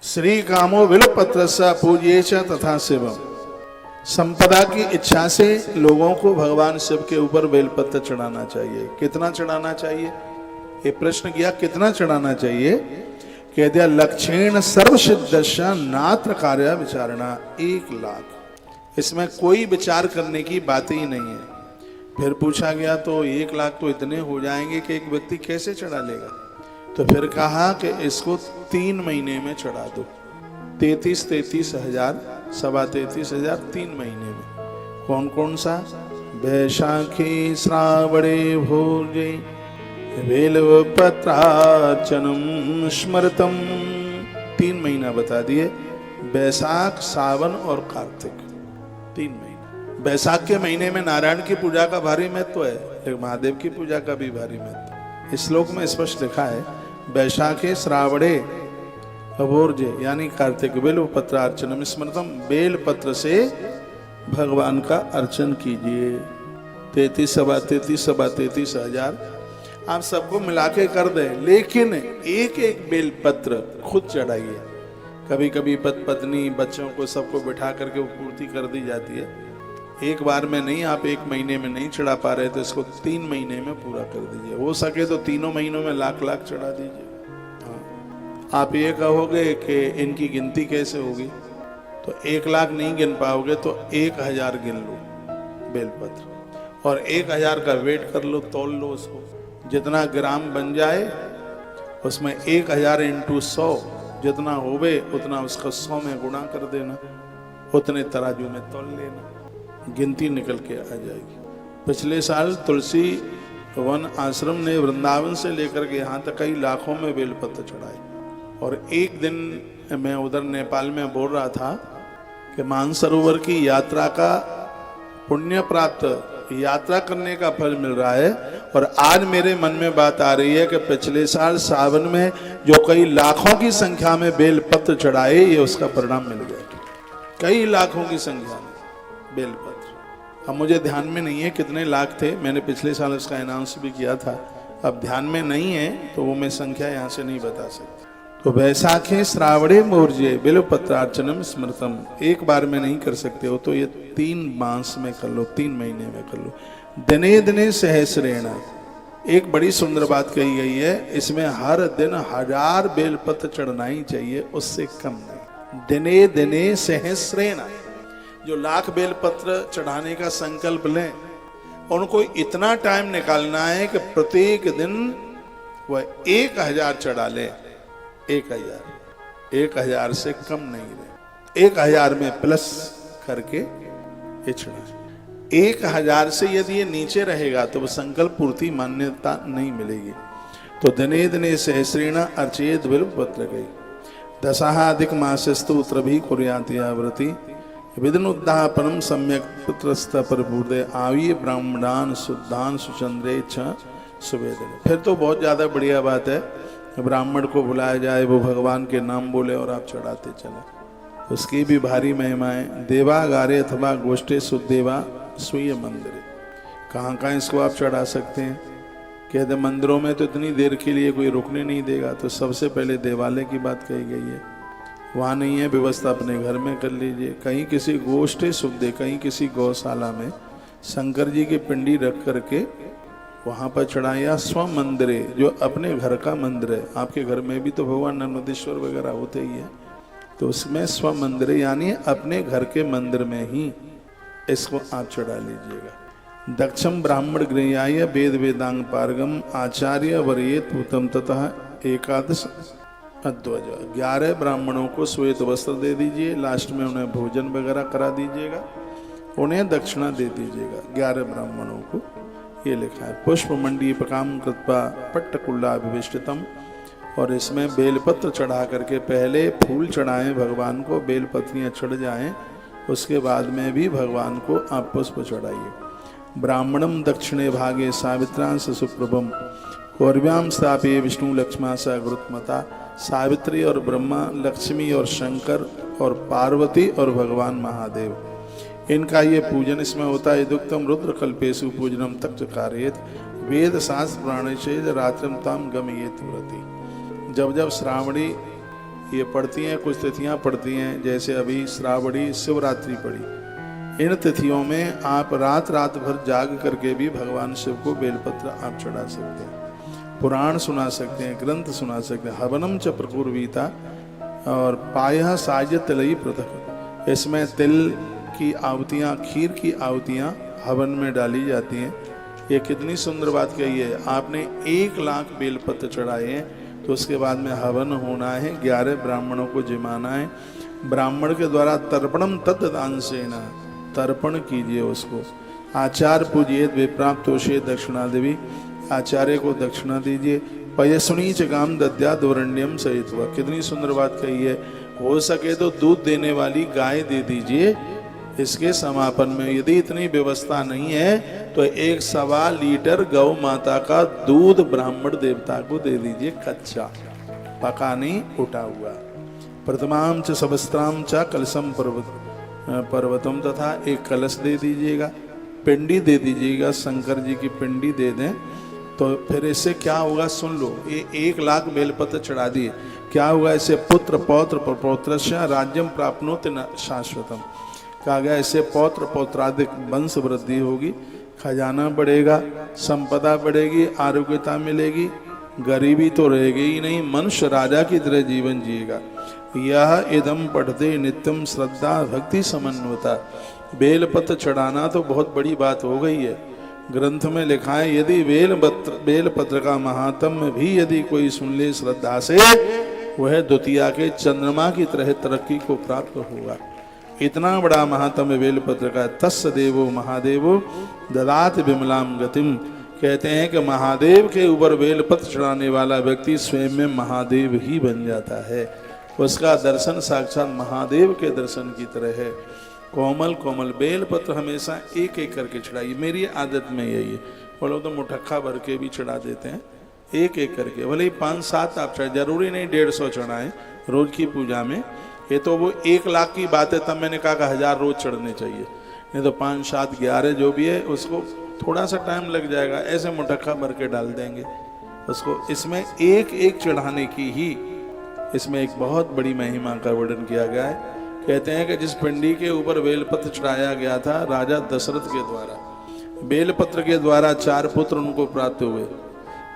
श्री कामो बिल्वपत्र स पूज्ये च तथा शिवम। संपदा की इच्छा से लोगों को भगवान शिव के ऊपर बेलपत्र चढ़ाना चाहिए। कितना चढ़ाना चाहिए? ये प्रश्न किया, कितना चढ़ाना चाहिए? कह दिया लक्षेण सर्व सिद्धश्च नात्र कार्य विचारणा, 1,00,000। इसमें कोई विचार करने की बात ही नहीं है। फिर पूछा गया तो 1,00,000 तो इतने हो जाएंगे कि एक व्यक्ति कैसे चढ़ा लेगा? तो फिर कहा कि इसको 3 महीने में चढ़ा दो। 33 हजार, 33,000 3 महीने में। कौन कौन सा? वैशाखी श्रावणे भोजे बेलपत्रार्चनम स्मृतम। 3 महीना बता दिए, बैसाख, सावन और कार्तिक, 3 महीने। बैसाख के महीने में नारायण की पूजा का भारी महत्व है, एक महादेव की पूजा का भी भारी महत्व। इस श्लोक में स्पष्ट लिखा है वैशाखे श्रावणे अभोर्जे, यानी कार्तिक बेलपत्र अर्चनम स्मृतम। बेल पत्र से भगवान का अर्चन कीजिए। 33 हजार आप सबको मिला के कर दे, लेकिन एक एक बेल पत्र खुद चढ़ाइए। कभी कभी पत्नी बच्चों को सबको बिठा करके वो पूर्ति कर दी जाती है। एक बार में नहीं, आप 1 महीने में नहीं चढ़ा पा रहे तो इसको 3 महीने में पूरा कर दीजिए। हो सके तो 3 महीनों में लाख चढ़ा दीजिए। हाँ। आप ये कहोगे कि इनकी गिनती कैसे होगी, तो 1,00,000 नहीं गिन पाओगे तो 1,000 गिन लो बेलपत्र, और 1,000 का वेट कर लो, तोल लो उसको। जितना ग्राम बन जाए उसमें 1,000 × 100 जितना होवे उतना उसका 100 में गुणा कर देना, उतने तराजू में तोल लेना, गिनती निकल के आ जाएगी। पिछले साल तुलसी वन आश्रम ने वृंदावन से लेकर के यहाँ तक कई लाखों में बेलपत्र चढ़ाए। और एक दिन मैं उधर नेपाल में बोल रहा था कि मानसरोवर की यात्रा का पुण्य प्राप्त, यात्रा करने का फल मिल रहा है। और आज मेरे मन में बात आ रही है कि पिछले साल सावन में जो कई लाखों की संख्या में बेलपत्र चढ़ाए, ये उसका परिणाम मिल गया। कई लाखों की संख्या में बेलपत्र। अब मुझे ध्यान में नहीं है कितने लाख थे, मैंने पिछले साल उसका अनाउंस भी किया था। अब ध्यान में नहीं है तो वो मैं संख्या यहाँ से नहीं बता सकता। तो वैशाखे श्रावणे मोर्जे बेलपत्रार्चनम स्मृतम, एक बार में नहीं कर सकते हो तो ये 3 मास में कर लो, 3 महीने में कर लो। दिने दिने सहस्रेण, एक बड़ी सुंदर बात कही गई है इसमें, हर दिन 1000 बेलपत्र चढ़ना ही चाहिए, उससे कम नहीं। दिने दिने सहस्रेण, जो 1,00,000 बेलपत्र चढ़ाने का संकल्प लें, उनको इतना टाइम निकालना है कि प्रत्येक दिन वह 1,000 चढ़ा ले। 1,000 से कम नहीं रहे, 1,000 में प्लस करके ये चढ़ा। 1,000 से यदि ये नीचे रहेगा तो वो संकल्प पूर्ति मान्यता नहीं मिलेगी। तो दिने दिने सहस्रेण अर्चयेत बेलपत्र गई। दशाधिक मासस्तु त्रभी कुर्यातिया व्रति विदनुद्दापनम सम्यक पुत्रस्त परिपूर्दे आविये ब्राह्मणान शुद्धान सुचंद्रे छ सुवेदन। फिर तो बहुत ज्यादा बढ़िया बात है, ब्राह्मण को बुलाया जाए, वो भगवान के नाम बोले और आप चढ़ाते चले, उसकी भी भारी महिमाएं। देवागारे अथवा गोष्ठे सुदेवा स्वीय मंदिर, कहाँ इसको आप चढ़ा सकते हैं? कहते मंदिरों में तो इतनी देर के लिए कोई रुकने नहीं देगा, तो सबसे पहले देवालय की बात कही गई है। वहाँ नहीं है व्यवस्था, अपने घर में कर लीजिए। कहीं किसी गोष्ठे सुखदे, कहीं किसी गौशाला में शंकर जी की पिंडी रख करके वहाँ पर चढ़ाएं, या स्व मंदिर, जो अपने घर का मंदिर है। आपके घर में भी तो भगवान नर्मदेश्वर वगैरह होते ही है, तो उसमें स्व मंदिर यानी अपने घर के मंदिर में ही इसको आप चढ़ा लीजिएगा। दक्षम ब्राह्मण गृहाय वेद वेदांग पारगम आचार्य वरेत पूतम ततः 11 अध्वज। 11 ब्राह्मणों को श्वेत वस्त्र दे दीजिए, लास्ट में उन्हें भोजन वगैरह करा दीजिएगा, उन्हें दक्षिणा दे दीजिएगा 11 ब्राह्मणों को। ये लिखा है पुष्प मंडी पकाम कृत्वा पट्टकुल्ला अभिविष्टतम। और इसमें बेलपत्र चढ़ा करके पहले फूल चढ़ाएं भगवान को, बेलपत्रियाँ चढ़ जाएं, उसके बाद में भी भगवान को आप पुष्प चढ़ाइए। ब्राह्मणम दक्षिणे भागे सावित्रांश सुप्रभम कौरव्याम स्थापे विष्णु लक्ष्मा स गुरुत्मता। सावित्री और ब्रह्मा, लक्ष्मी और शंकर और पार्वती और भगवान महादेव, इनका ये पूजन इसमें होता है। दुक्तम रुद्र कल्पेशु पूजनम तक चकारेत वेद शास्त्र प्राणेशेज रात्रम ताम गमयेत व्रति। जब जब श्रावणी ये पड़ती हैं, कुछ तिथियां पड़ती हैं, जैसे अभी श्रावणी शिवरात्रि पड़ी। इन तिथियों में आप रात रात भर जाग करके भी भगवान शिव को बेलपत्र आप चढ़ा सकते हैं, पुराण सुना सकते हैं, ग्रंथ सुना सकते हैं। हवनम च प्रकुर्वीता और पायः साज तिलई पृथक, इसमें तिल की आहुतियाँ, खीर की आहुतियाँ हवन में डाली जाती हैं। ये कितनी सुंदर बात कही है। आपने 1 लाख बेलपत्र चढ़ाए हैं तो उसके बाद में हवन होना है, 11 ब्राह्मणों को जिमाना है। ब्राह्मण के द्वारा तर्पणम तद्दांसेन, तर्पण कीजिए उसको। आचार्य पूजिए विप्राप्तोषे दक्षिणा देवी, आचार्य को दक्षिणा दीजिए। पयसुनी च गाम दद्या दुरण्यम सहित, कितनी सुंदर बात कही है। हो सके तो दूध देने वाली गाय दे दीजिए इसके समापन में। यदि इतनी व्यवस्था नहीं है तो 1.25 लीटर गौ माता का दूध ब्राह्मण देवता को दे दीजिए, कच्चा, पका नहीं, उठा हुआ। प्रथमाम च सबस्त्राम च कलशम पर्वतम, तथा एक कलश दे दीजिएगा, पिंडी दे दीजिएगा, शंकर जी की पिंडी दे दें। तो फिर इससे क्या होगा सुन लो। ये 1 लाख बेलपत्र चढ़ा दिए, क्या होगा इससे? पुत्र पौत्र प्रपौत्रस्य राज्यम प्राप्नोति न शाश्वतम, कहा गया इससे पौत्र पौत्रादिक वंश वृद्धि होगी, खजाना बढ़ेगा, संपदा बढ़ेगी, आरोग्यता मिलेगी, गरीबी तो रहेगी ही नहीं, मनुष्य राजा की तरह जीवन जिएगा। यह इदम पढ़ते नित्यम श्रद्धा भक्ति समन्वता। बेलपत्र चढ़ाना तो बहुत बड़ी बात हो गई है। ग्रंथ में लिखा है यदि बेलपत्र का महात्म्य भी यदि कोई सुन ले श्रद्धा से, वह द्वितीया के चंद्रमा की तरह तरक्की को प्राप्त होगा। इतना बड़ा महात्म्य बेलपत्र का। तस्य देवो महादेवो ददात विमलाम गतिम, कहते हैं कि महादेव के ऊपर बेलपत्र चढ़ाने वाला व्यक्ति स्वयं में महादेव ही बन जाता है। उसका दर्शन साक्षात महादेव के दर्शन की तरह है। कोमल कोमल बेलपत्र हमेशा एक एक करके चढ़ाइए। मेरी आदत में यही है। वो लोग तो मुठक्का भर के भी चढ़ा देते हैं, एक एक करके। भले ही 5-7 आप चढ़ाए, जरूरी नहीं 150 चढ़ाएं रोज की पूजा में। ये तो वो 1 लाख की बात है, तब मैंने कहा कि 1000 रोज चढ़ने चाहिए। नहीं तो 5, 7, 11 जो भी है उसको थोड़ा सा टाइम लग जाएगा, ऐसे मुठक्का भर के डाल देंगे उसको। इसमें एक एक चढ़ाने की ही इसमें एक बहुत बड़ी महिमा का वर्णन किया गया है। कहते हैं कि जिस पिंडी के ऊपर बेलपत्र चढ़ाया गया था राजा दशरथ के द्वारा, बेलपत्र के द्वारा 4 पुत्र उनको प्राप्त हुए।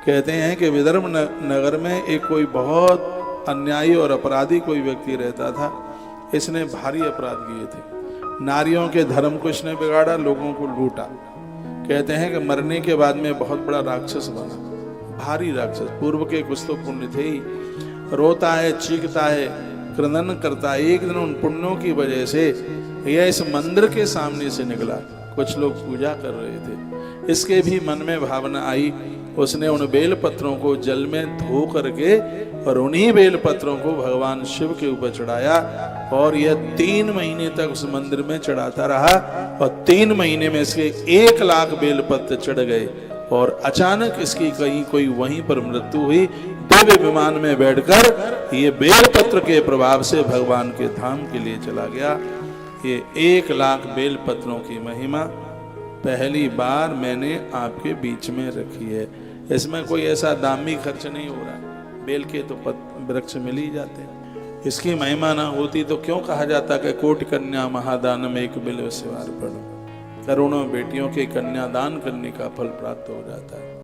कहते हैं कि विदर्भ नगर में एक कोई बहुत अन्यायी और अपराधी कोई व्यक्ति रहता था। इसने भारी अपराध किए थे, नारियों के धर्म को इसने बिगाड़ा, लोगों को लूटा। कहते हैं कि मरने के बाद में बहुत बड़ा राक्षस बना, भारी राक्षस। पूर्व के कुछ तो पुण्य थे ही। रोता है, चीखता है, क्रंदन करता है। एक दिन उन पुण्यों की वजह से यह इस मंदिर के सामने से निकला। कुछ लोग पूजा कर रहे थे, इसके भी मन में भावना आई। उसने उन बेल पत्रों को जल में धो करके और उन्हीं बेल पत्रों को भगवान शिव के ऊपर चढ़ाया। और यह 3 महीने तक उस मंदिर में चढ़ाता रहा और 3 महीने में इसके 1 लाख बेल पत्र चढ़ गए। और अचानक इसकी कहीं कोई वहीं पर मृत्यु हुई। दिव्य विमान में बैठकर ये बेलपत्र के प्रभाव से भगवान के धाम के लिए चला गया। ये 1 लाख बेलपत्रों की महिमा पहली बार मैंने आपके बीच में रखी है। इसमें कोई ऐसा दामी खर्च नहीं हो रहा। बेल के तो वृक्ष मिल ही जाते हैं। इसकी महिमा ना होती तो क्यों कहा जाता कि कोटि कन्या महादानम एक बिल्व सेवार्पणम, करोड़ों बेटियों के कन्यादान करने का फल प्राप्त हो जाता है।